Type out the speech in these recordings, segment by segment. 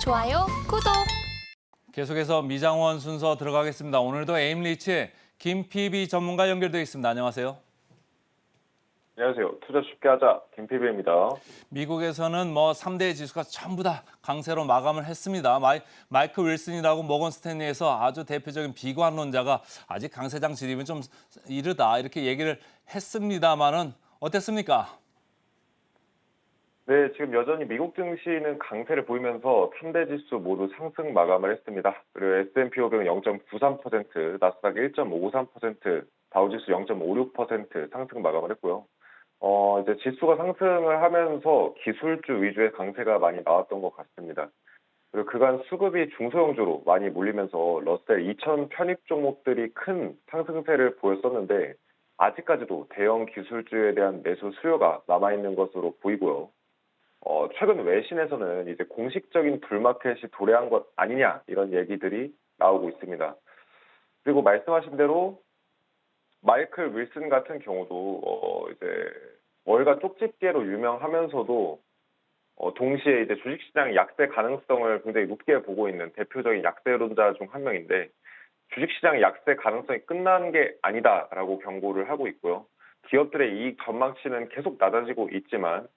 좋아요, 구독. 계속해서 미장원 순서 들어가겠습니다. 오늘도 에임리치 김 PB 전문가 연결되어 있습니다. 안녕하세요. 안녕하세요. 투자 쉽게 하자 김PB입니다. 미국에서는 3대 지수가 전부 다 강세로 마감을 했습니다. 마이크 윌슨이라고 모건 스탠리에서 아주 대표적인 비관론자가 아직 강세장 진입은 좀 이르다 이렇게 얘기를 했습니다만은 어땠습니까? 네, 지금 여전히 미국 증시는 강세를 보이면서 3대 지수 모두 상승 마감을 했습니다. 그리고 S&P 500은 0.93%, 나스닥 1.53%, 다우지수 0.56% 상승 마감을 했고요. 이제 지수가 상승을 하면서 기술주 위주의 강세가 많이 나왔던 것 같습니다. 그리고 그간 수급이 중소형주로 많이 몰리면서 러셀 2000 편입 종목들이 큰 상승세를 보였었는데 아직까지도 대형 기술주에 대한 매수 수요가 남아있는 것으로 보이고요. 최근 외신에서는 이제 공식적인 불마켓이 도래한 것 아니냐 이런 얘기들이 나오고 있습니다. 그리고 말씀하신 대로 마이클 윌슨 같은 경우도 이제 월가 쪽집게로 유명하면서도 동시에 이제 주식시장 약세 가능성을 굉장히 높게 보고 있는 대표적인 약세론자 중 한 명인데 주식시장 약세 가능성이 끝난 게 아니다라고 경고를 하고 있고요. 기업들의 이익 전망치는 계속 낮아지고 있지만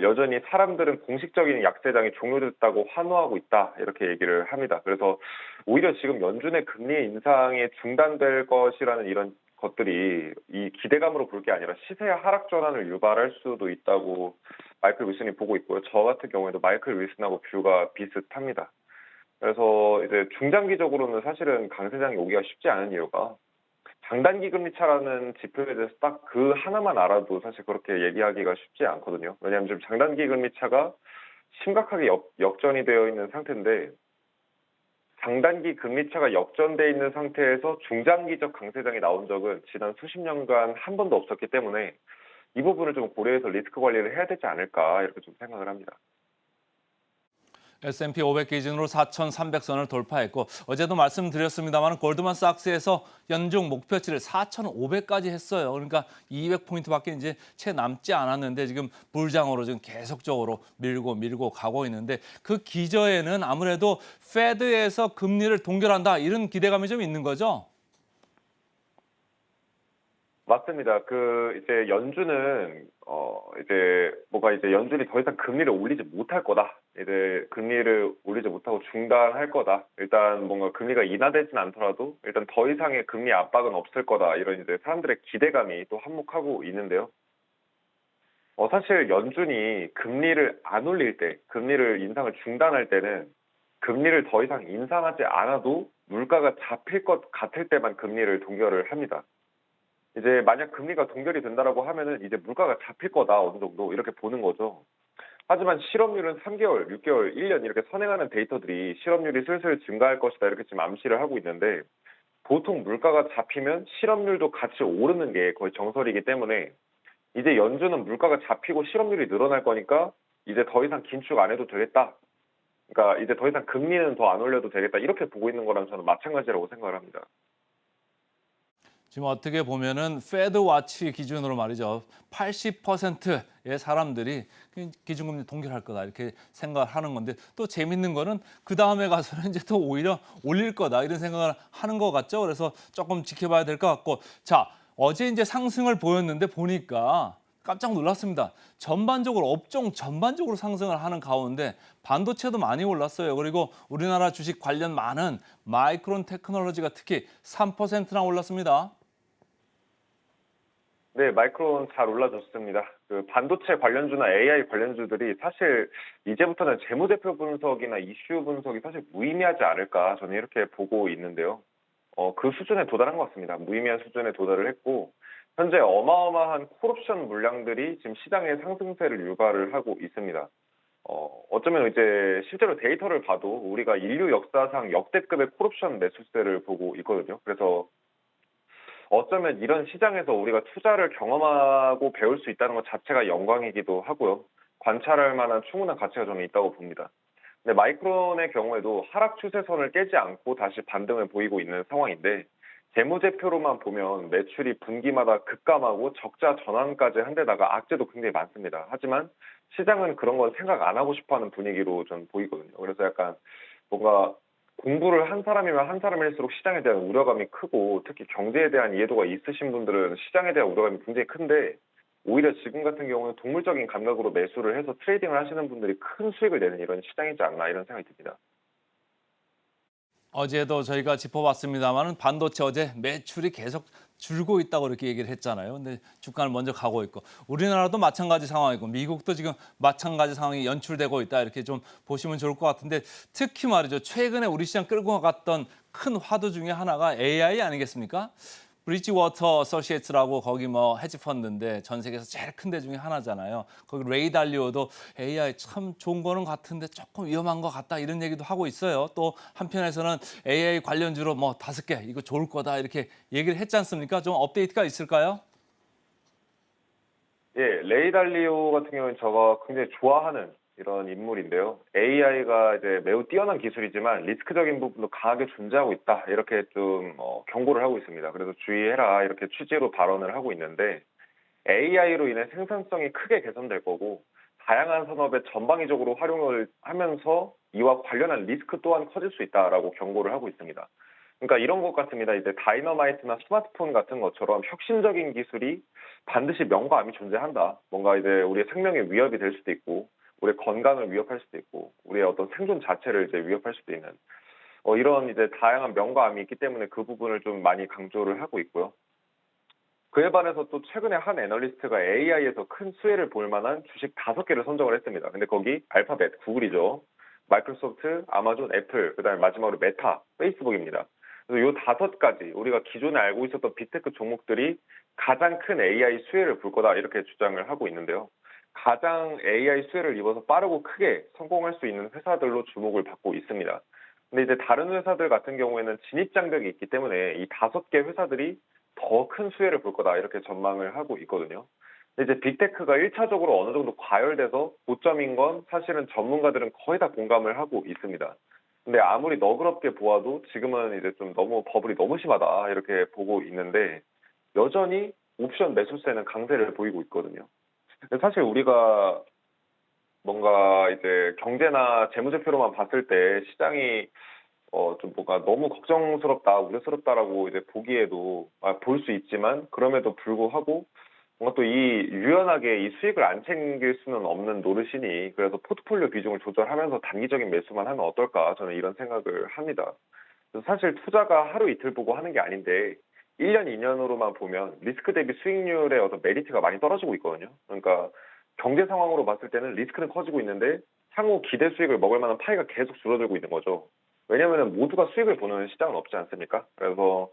여전히 사람들은 공식적인 약세장이 종료됐다고 환호하고 있다 이렇게 얘기를 합니다. 그래서 오히려 지금 연준의 금리 인상이 중단될 것이라는 이런 것들이 이 기대감으로 볼 게 아니라 시세 하락 전환을 유발할 수도 있다고 마이클 윌슨이 보고 있고요. 저 같은 경우에도 마이클 윌슨하고 뷰가 비슷합니다. 그래서 이제 중장기적으로는 사실은 강세장이 오기가 쉽지 않은 이유가 장단기 금리 차라는 지표에 대해서 딱 그 하나만 알아도 사실 그렇게 얘기하기가 쉽지 않거든요. 왜냐하면 지금 장단기 금리 차가 심각하게 역전이 되어 있는 상태인데 장단기 금리 차가 역전돼 있는 상태에서 중장기적 강세장이 나온 적은 지난 수십 년간 한 번도 없었기 때문에 이 부분을 좀 고려해서 리스크 관리를 해야 되지 않을까 이렇게 좀 생각을 합니다. S&P 500 기준으로 4,300선을 돌파했고 어제도 말씀드렸습니다만 골드만삭스에서 연중 목표치를 4,500까지 했어요. 그러니까 200포인트밖에 이제 채 남지 않았는데 지금 불장으로 지금 계속적으로 밀고 가고 있는데 그 기저에는 아무래도 페드에서 금리를 동결한다 이런 기대감이 좀 있는 거죠. 맞습니다. 이제 연준은 이제 연준이 더 이상 금리를 올리지 못할 거다. 이제 금리를 올리지 못하고 중단할 거다. 일단 뭔가 금리가 인하되진 않더라도 일단 더 이상의 금리 압박은 없을 거다. 이런 이제 사람들의 기대감이 또 한몫하고 있는데요. 사실 연준이 금리를 안 올릴 때, 금리를 인상을 중단할 때는 금리를 더 이상 인상하지 않아도 물가가 잡힐 것 같을 때만 금리를 동결을 합니다. 이제 만약 금리가 동결이 된다라고 하면은 이제 물가가 잡힐 거다 어느 정도 이렇게 보는 거죠. 하지만 실업률은 3개월, 6개월, 1년 이렇게 선행하는 데이터들이 실업률이 슬슬 증가할 것이다 이렇게 지금 암시를 하고 있는데 보통 물가가 잡히면 실업률도 같이 오르는 게 거의 정설이기 때문에 이제 연준은 물가가 잡히고 실업률이 늘어날 거니까 이제 더 이상 긴축 안 해도 되겠다. 그러니까 이제 더 이상 금리는 더 안 올려도 되겠다 이렇게 보고 있는 거랑 저는 마찬가지라고 생각을 합니다. 지금 어떻게 보면은 페드 와치 기준으로 말이죠. 80%의 사람들이 기준금리 동결할 거다 이렇게 생각을 하는 건데 또 재밌는 거는 그 다음에 가서는 이제 또 오히려 올릴 거다 이런 생각을 하는 것 같죠. 그래서 조금 지켜봐야 될 것 같고 자 어제 이제 상승을 보였는데 보니까 깜짝 놀랐습니다. 전반적으로 업종 전반적으로 상승을 하는 가운데 반도체도 많이 올랐어요. 그리고 우리나라 주식 관련 많은 마이크론 테크놀로지가 특히 3%나 올랐습니다. 네, 마이크론 잘 올라줬습니다. 그 반도체 관련주나 AI 관련주들이 사실 이제부터는 재무제표 분석이나 이슈 분석이 사실 무의미하지 않을까 저는 이렇게 보고 있는데요. 그 수준에 도달한 것 같습니다. 무의미한 수준에 도달을 했고 현재 어마어마한 콜옵션 물량들이 지금 시장의 상승세를 유발을 하고 있습니다. 어쩌면 이제 실제로 데이터를 봐도 우리가 인류 역사상 역대급의 콜옵션 매수세를 보고 있거든요. 그래서 어쩌면 이런 시장에서 우리가 투자를 경험하고 배울 수 있다는 것 자체가 영광이기도 하고요. 관찰할 만한 충분한 가치가 저는 있다고 봅니다. 근데 마이크론의 경우에도 하락 추세선을 깨지 않고 다시 반등을 보이고 있는 상황인데 재무제표로만 보면 매출이 분기마다 급감하고 적자 전환까지 한 데다가 악재도 굉장히 많습니다. 하지만 시장은 그런 건 생각 안 하고 싶어하는 분위기로 좀 보이거든요. 그래서 약간 뭔가 공부를 한 사람이면 한 사람일수록 시장에 대한 우려감이 크고 특히 경제에 대한 이해도가 있으신 분들은 시장에 대한 우려감이 굉장히 큰데 오히려 지금 같은 경우는 동물적인 감각으로 매수를 해서 트레이딩을 하시는 분들이 큰 수익을 내는 이런 시장이지 않나 이런 생각이 듭니다. 어제도 저희가 짚어봤습니다만은 반도체 어제 매출이 계속 줄고 있다고 이렇게 얘기를 했잖아요. 근데 주가는 먼저 가고 있고 우리나라도 마찬가지 상황이고 미국도 지금 마찬가지 상황이 연출되고 있다 이렇게 좀 보시면 좋을 것 같은데 특히 말이죠. 최근에 우리 시장 끌고 갔던 큰 화두 중에 하나가 AI 아니겠습니까? 브리지워터 어소시에이츠라고 거기 뭐 헤지 펀드인데 전 세계에서 제일 큰 데 중에 하나잖아요. 거기 레이 달리오도 AI 참 좋은 거는 같은데 조금 위험한 것 같다 이런 얘기도 하고 있어요. 또 한편에서는 AI 관련주로 뭐 5개 이거 좋을 거다 이렇게 얘기를 했지 않습니까? 좀 업데이트가 있을까요? 예, 레이 달리오 같은 경우는 제가 굉장히 좋아하는 이런 인물인데요. AI가 이제 매우 뛰어난 기술이지만 리스크적인 부분도 강하게 존재하고 있다. 이렇게 좀 경고를 하고 있습니다. 그래서 주의해라 이렇게 취지로 발언을 하고 있는데 AI로 인해 생산성이 크게 개선될 거고 다양한 산업에 전방위적으로 활용을 하면서 이와 관련한 리스크 또한 커질 수 있다라고 경고를 하고 있습니다. 그러니까 이런 것 같습니다. 이제 다이너마이트나 스마트폰 같은 것처럼 혁신적인 기술이 반드시 명과 암이 존재한다. 뭔가 이제 우리의 생명에 위협이 될 수도 있고, 우리의 건강을 위협할 수도 있고, 우리의 어떤 생존 자체를 이제 위협할 수도 있는 이런 이제 다양한 명과 암이 있기 때문에 그 부분을 좀 많이 강조를 하고 있고요. 그에 반해서 또 최근에 한 애널리스트가 AI에서 큰 수혜를 볼 만한 주식 5개를 선정을 했습니다. 근데 거기 알파벳, 구글이죠. 마이크로소프트, 아마존, 애플, 그다음에 마지막으로 메타, 페이스북입니다. 그래서 이 5가지 우리가 기존에 알고 있었던 빅테크 종목들이 가장 큰 AI 수혜를 볼 거다 이렇게 주장을 하고 있는데요. 가장 AI 수혜를 입어서 빠르고 크게 성공할 수 있는 회사들로 주목을 받고 있습니다. 근데 이제 다른 회사들 같은 경우에는 진입 장벽이 있기 때문에 이 5개 회사들이 더 큰 수혜를 볼 거다 이렇게 전망을 하고 있거든요. 근데 이제 빅테크가 1차적으로 어느 정도 과열돼서 고점인 건 사실은 전문가들은 거의 다 공감을 하고 있습니다. 근데 아무리 너그럽게 보아도 지금은 이제 좀 너무 버블이 너무 심하다 이렇게 보고 있는데 여전히 옵션 매수세는 강세를 보이고 있거든요. 근데 사실 우리가 뭔가 이제 경제나 재무제표로만 봤을 때 시장이 좀 뭔가 너무 걱정스럽다, 우려스럽다라고 이제 보기에도 볼 수 있지만 그럼에도 불구하고 뭔가 또 이 유연하게 이 수익을 안 챙길 수는 없는 노릇이니 그래서 포트폴리오 비중을 조절하면서 단기적인 매수만 하면 어떨까 저는 이런 생각을 합니다. 그래서 사실 투자가 하루 이틀 보고 하는 게 아닌데 1년, 2년으로만 보면 리스크 대비 수익률의 어떤 메리트가 많이 떨어지고 있거든요. 그러니까 경제 상황으로 봤을 때는 리스크는 커지고 있는데 향후 기대 수익을 먹을 만한 파이가 계속 줄어들고 있는 거죠. 왜냐하면 모두가 수익을 보는 시장은 없지 않습니까? 그래서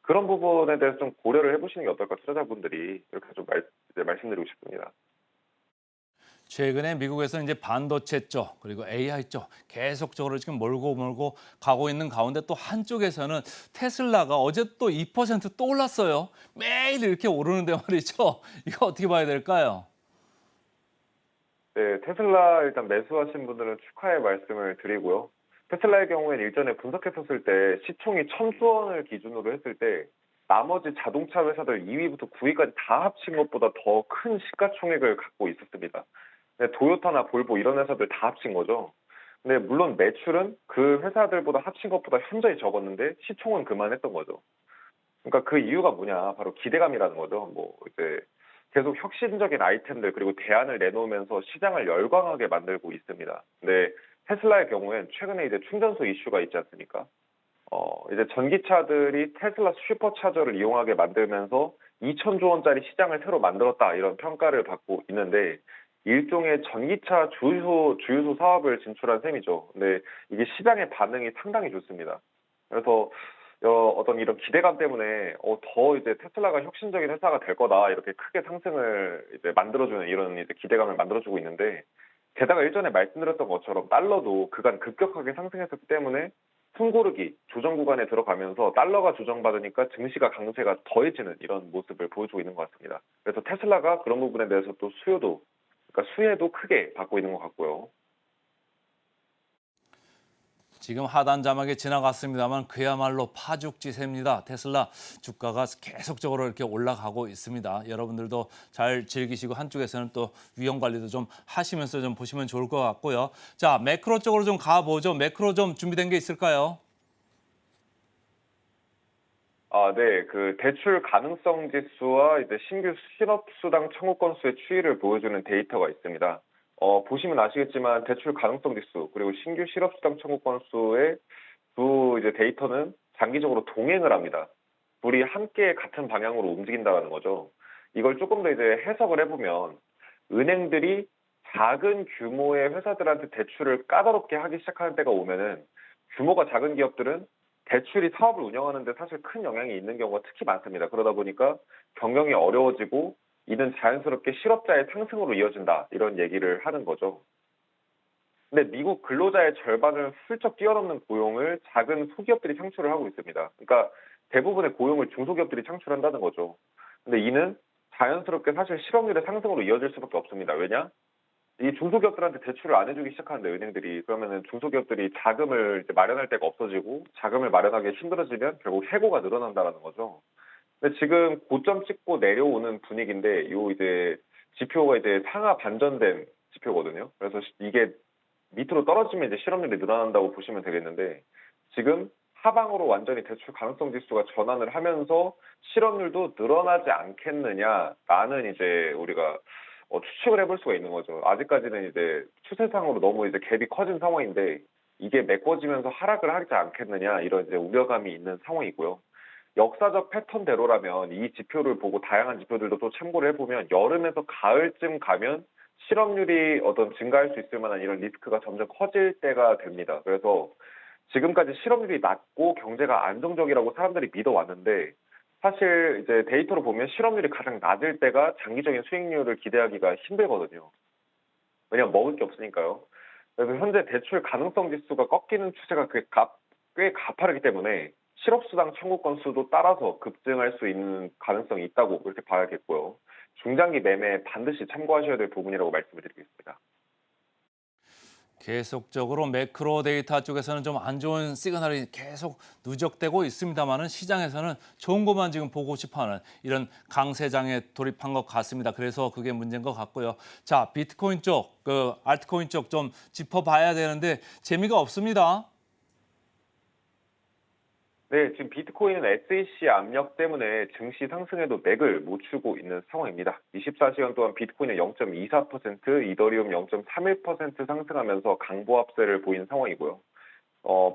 그런 부분에 대해서 좀 고려를 해보시는 게 어떨까 투자자분들이 이렇게 좀 이제 말씀드리고 싶습니다. 최근에 미국에서 이제 반도체 쪽 그리고 AI 쪽 계속적으로 지금 몰고 가고 있는 가운데 또 한쪽에서는 테슬라가 어제 또 2%또 올랐어요. 매일 이렇게 오르는데 말이죠. 이거 어떻게 봐야 될까요? 네, 테슬라 일단 매수하신 분들은 축하의 말씀을 드리고요. 테슬라의 경우에는 일전에 분석했었을 때 시총이 1,000조 원을 기준으로 했을 때 나머지 자동차 회사들 2위부터 9위까지 다 합친 것보다 더 큰 시가총액을 갖고 있었습니다. 네, 도요타나 볼보 이런 회사들 다 합친 거죠. 근데 물론 매출은 그 회사들보다 합친 것보다 현저히 적었는데 시총은 그만했던 거죠. 그러니까 그 이유가 뭐냐? 바로 기대감이라는 거죠. 뭐 이제 계속 혁신적인 아이템들 그리고 대안을 내놓으면서 시장을 열광하게 만들고 있습니다. 근데 테슬라의 경우엔 최근에 이제 충전소 이슈가 있지 않습니까? 이제 전기차들이 테슬라 슈퍼차저를 이용하게 만들면서 2,000조 원짜리 시장을 새로 만들었다 이런 평가를 받고 있는데 일종의 전기차 주유소 사업을 진출한 셈이죠. 근데 이게 시장의 반응이 상당히 좋습니다. 그래서 어떤 이런 기대감 때문에 더 이제 테슬라가 혁신적인 회사가 될 거다 이렇게 크게 상승을 이제 만들어주는 이런 이제 기대감을 만들어주고 있는데 게다가 일전에 말씀드렸던 것처럼 달러도 그간 급격하게 상승했었기 때문에 숨고르기 조정 구간에 들어가면서 달러가 조정받으니까 증시가 강세가 더해지는 이런 모습을 보여주고 있는 것 같습니다. 그래서 테슬라가 그런 부분에 대해서 또 그러니까 수혜도 크게 받고 있는 것 같고요. 지금 하단 자막에 지나갔습니다만 그야말로 파죽지세입니다. 테슬라 주가가 계속적으로 이렇게 올라가고 있습니다. 여러분들도 잘 즐기시고 한쪽에서는 또 위험 관리도 좀 하시면서 좀 보시면 좋을 것 같고요. 자, 매크로 쪽으로 좀 가보죠. 매크로 좀 준비된 게 있을까요? 네. 그 대출 가능성 지수와 이제 신규 실업 수당 청구 건수의 추이를 보여주는 데이터가 있습니다. 보시면 아시겠지만 대출 가능성 지수 그리고 신규 실업 수당 청구 건수의 두 이제 데이터는 장기적으로 동행을 합니다. 둘이 함께 같은 방향으로 움직인다는 거죠. 이걸 조금 더 이제 해석을 해보면 은행들이 작은 규모의 회사들한테 대출을 까다롭게 하기 시작하는 때가 오면은 규모가 작은 기업들은 대출이 사업을 운영하는 데 사실 큰 영향이 있는 경우가 특히 많습니다. 그러다 보니까 경영이 어려워지고 이는 자연스럽게 실업자의 상승으로 이어진다. 이런 얘기를 하는 거죠. 근데 미국 근로자의 절반을 훌쩍 뛰어넘는 고용을 작은 소기업들이 창출을 하고 있습니다. 그러니까 대부분의 고용을 중소기업들이 창출한다는 거죠. 근데 이는 자연스럽게 사실 실업률의 상승으로 이어질 수밖에 없습니다. 왜냐? 이 중소기업들한테 대출을 안 해주기 시작하는데 은행들이 그러면은 중소기업들이 자금을 이제 마련할 데가 없어지고 자금을 마련하기 힘들어지면 결국 해고가 늘어난다라는 거죠. 근데 지금 고점 찍고 내려오는 분위기인데 요 이제 지표가 이제 상하 반전된 지표거든요. 그래서 이게 밑으로 떨어지면 이제 실업률이 늘어난다고 보시면 되겠는데 지금 하방으로 완전히 대출 가능성 지수가 전환을 하면서 실업률도 늘어나지 않겠느냐라는 이제 우리가 추측을 해볼 수가 있는 거죠. 아직까지는 이제 추세상으로 너무 이제 갭이 커진 상황인데 이게 메꿔지면서 하락을 하지 않겠느냐 이런 이제 우려감이 있는 상황이고요. 역사적 패턴대로라면 이 지표를 보고 다양한 지표들도 또 참고를 해보면 여름에서 가을쯤 가면 실업률이 어떤 증가할 수 있을 만한 이런 리스크가 점점 커질 때가 됩니다. 그래서 지금까지 실업률이 낮고 경제가 안정적이라고 사람들이 믿어왔는데 사실 이제 데이터로 보면 실업률이 가장 낮을 때가 장기적인 수익률을 기대하기가 힘들거든요. 왜냐면 먹을 게 없으니까요. 그래서 현재 대출 가능성 지수가 꺾이는 추세가 꽤 가파르기 때문에 실업수당 청구 건수도 따라서 급증할 수 있는 가능성이 있다고 그렇게 봐야겠고요. 중장기 매매에 반드시 참고하셔야 될 부분이라고 말씀을 드리겠습니다. 계속적으로 매크로 데이터 쪽에서는 좀 안 좋은 시그널이 계속 누적되고 있습니다만은 시장에서는 좋은 것만 지금 보고 싶어하는 이런 강세장에 돌입한 것 같습니다. 그래서 그게 문제인 것 같고요. 자, 비트코인 쪽, 그 알트코인 쪽 좀 짚어봐야 되는데 재미가 없습니다. 네, 지금 비트코인은 SEC 압력 때문에 증시 상승에도 맥을 못 추고 있는 상황입니다. 24시간 동안 비트코인은 0.24%, 이더리움 0.31% 상승하면서 강보합세를 보인 상황이고요.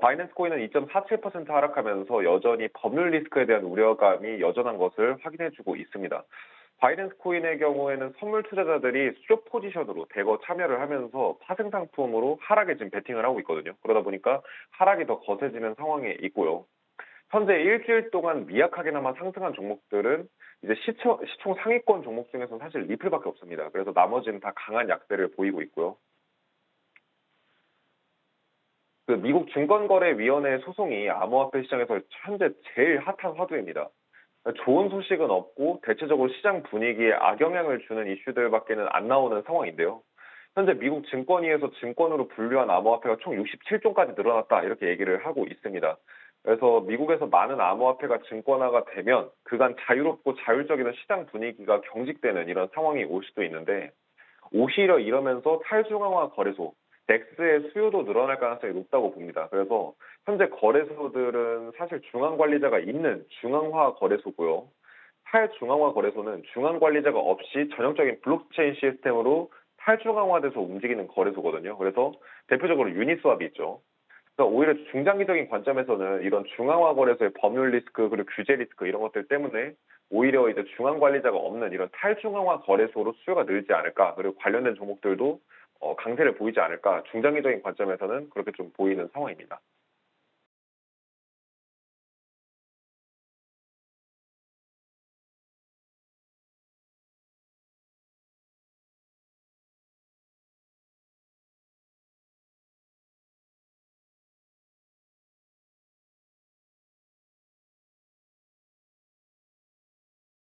바이낸스 코인은 2.47% 하락하면서 여전히 법률 리스크에 대한 우려감이 여전한 것을 확인해주고 있습니다. 바이낸스 코인의 경우에는 선물 투자자들이 수조 포지션으로 대거 참여를 하면서 파생 상품으로 하락에 지금 베팅을 하고 있거든요. 그러다 보니까 하락이 더 거세지는 상황에 있고요. 현재 일주일 동안 미약하게나마 상승한 종목들은 이제 시총 상위권 종목 중에서 사실 리플밖에 없습니다. 그래서 나머지는 다 강한 약세를 보이고 있고요. 그 미국 증권거래위원회 소송이 암호화폐 시장에서 현재 제일 핫한 화두입니다. 좋은 소식은 없고 대체적으로 시장 분위기에 악영향을 주는 이슈들밖에는 안 나오는 상황인데요. 현재 미국 증권위에서 증권으로 분류한 암호화폐가 총 67종까지 늘어났다 이렇게 얘기를 하고 있습니다. 그래서 미국에서 많은 암호화폐가 증권화가 되면 그간 자유롭고 자율적인 시장 분위기가 경직되는 이런 상황이 올 수도 있는데 오히려 이러면서 탈중앙화 거래소, 덱스의 수요도 늘어날 가능성이 높다고 봅니다. 그래서 현재 거래소들은 사실 중앙 관리자가 있는 중앙화 거래소고요. 탈중앙화 거래소는 중앙 관리자가 없이 전형적인 블록체인 시스템으로 탈중앙화돼서 움직이는 거래소거든요. 그래서 대표적으로 유니스왑이 있죠. 그러니까 오히려 중장기적인 관점에서는 이런 중앙화 거래소의 법률 리스크 그리고 규제 리스크 이런 것들 때문에 오히려 이제 중앙 관리자가 없는 이런 탈중앙화 거래소로 수요가 늘지 않을까 그리고 관련된 종목들도 강세를 보이지 않을까 중장기적인 관점에서는 그렇게 좀 보이는 상황입니다.